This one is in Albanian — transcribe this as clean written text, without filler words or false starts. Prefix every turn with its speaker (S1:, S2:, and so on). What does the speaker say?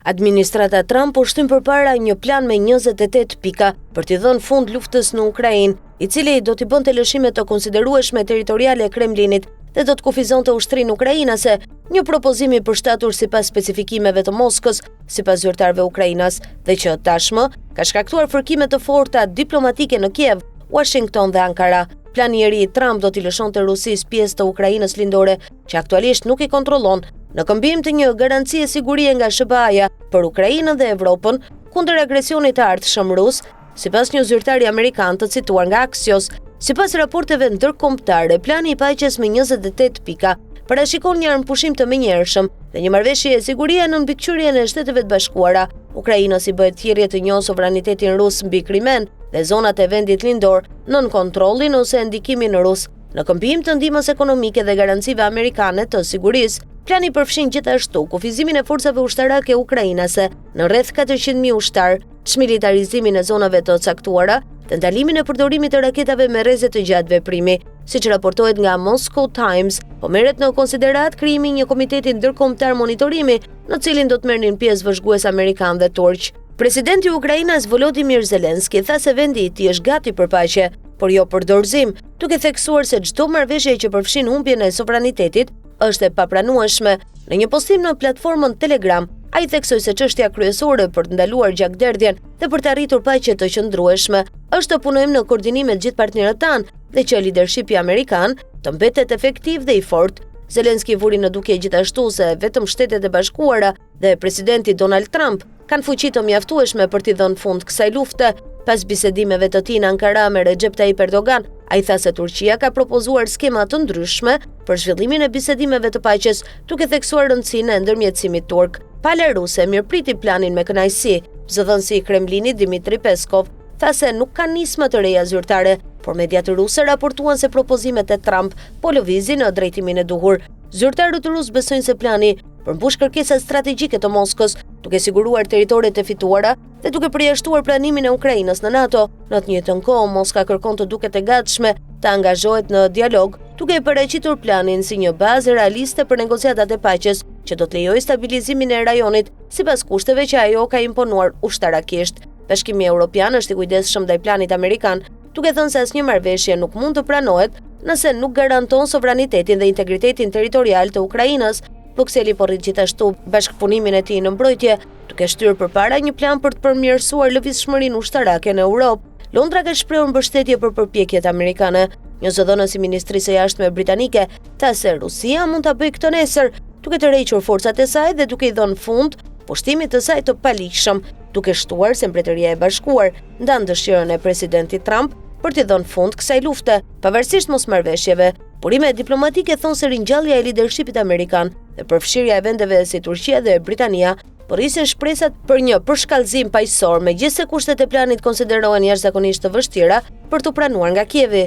S1: Administrata Trump u shtyn përpara një plan me 28 pika për t'i dhënë fund luftës në Ukrainë, i cili do t'i bënte lëshime të konsiderueshme territoriale e Kremlinit dhe do të kufizonte ushtrinë ukrainase, një propozim i përshtatur sipas specifikimeve të Moskës, sipas zyrtarëve ukrainas, dhe që tashmë ka shkaktuar fërkime të forta diplomatike në Kiev, Washington dhe Ankara. Plani i ri i Trump do t'i lëshonte Rusisë pjesë të Ukrainës lindore, që aktualisht nuk i kontrollon, në këmbim të një garancie sigurie nga SBA-ja për Ukrainën dhe Evropën kundër agresionit të ardhshëm rus, sipas një zyrtari amerikan të cituar nga Axios. Sipas raporteve ndërkombëtare, plani i paqes me 28 pika parashikon një armëpushim të menjëhershëm dhe një marrëveshje sigurie në mbikëqyrjen e Shteteve të Bashkuara. Ukrainës i bëhet thirrje të njohë sovranitetin rus mbi Krimen dhe zonat e vendit lindor nën kontrollin ose ndikimin rus. Në këmbim të ndihmës ekonomike dhe garancive amerikane të sigurisë, plani përfshin gjithashtu kufizimin e forcave ushtarake ukrainase në rreth 400.000 ushtar, çmilitarizimin e zonave të caktuara dhe ndalimin e përdorimit të raketave me rreze të gjatë veprimi. Siç raportohet nga Moscow Times, po merret në konsiderat krijimi një komiteti ndërkombëtar monitorimi, në cilin do të merrnin pjesë vëzhgues amerikan dhe turq. Presidenti i Ukrainës Volodymyr Zelensky tha se vendi i tij është gati për paqe, por jo për dorëzim, duke theksuar se çdo marrëveshje që përfshin humbjen e sovranitetit është e papranueshme. Në një postim në platformën Telegram, ai theksoi se çështja kryesore për të ndaluar gjakderdhjen dhe për të arritur paqe të qëndrueshme është të punojmë në koordinim me gjithë partnerët tanë dhe që leadershipi amerikan të mbetet efektiv dhe i fortë. Zelensky vuri në dukje gjithashtu se vetëm Shtetet e Bashkuara dhe presidenti Donald Trump kanë fuqi të mjaftueshme për t'i dhënë fund kësaj lufte. Pas bisedimeve të tij në Ankara me Recep Tayyip Erdogan, ai tha se Turqia ka propozuar skema të ndryshme për zhvillimin e bisedimeve të paqes, duke theksuar rëndësinë e ndërmjetësimit turk. Pala ruse mirëpriti planin me kënaqësi. Zëdhënësi i Kremlinit Dmitri Peskov tha se nuk kanë nisma të reja zyrtare, por mediat ruse raportuan se propozimet e Trump po lëvizin në drejtimin e duhur. Zyrtarët rusë besojnë se plani përmbush kërkesat strategjike të Moskës, duke siguruar territoret e fituara dhe duke përjashtuar pranimin e Ukrainës në NATO. Në të njëjtën kohë, Moska kërkon të duket e gatshme të angazhohet në dialog, duke e paraqitur planin si një bazë realiste për negociatat e paqes, që do të lejojë stabilizimin e rajonit sipas kushteve që ajo ka imponuar ushtarakisht. Bashkimi Evropian është i kujdesshëm ndaj planit amerikan, duke thënë se asnjë marrëveshje nuk mund të pranohet nëse nuk garanton sovranitetin dhe integritetin territorial të Ukrainës. Brukseli po rrit gjithashtu bashkëpunimin e tij në mbrojtje, duke shtyrë përpara një plan për të përmirësuar lëvizshmërinë ushtarake në Europë. Londra ka shprehur mbështetje për përpjekjet amerikane. Një zëdhënës i Ministrisë së Jashtme britanike tha se Rusia mund ta bëjë këtë nesër, duke të rrequr forcat e saj dhe duke i dhënë fund pushtimit të saj të paligjshëm, duke shtuar se Mbretëria e Bashkuar ndan dëshirën e presidentit Trump për t'i dhënë fund kësaj lufte, pavarësisht mosmarrëveshjeve. Burime diplomatike thonë se ringjallja e lidershipit amerikan dhe përfshirja e vendeve si Turqia dhe Britania po rrisin shpresat për një përshkallëzim paqësor, megjithëse kushtet e planit konsiderohen jashtëzakonisht të vështira për të pranuar nga Kievi.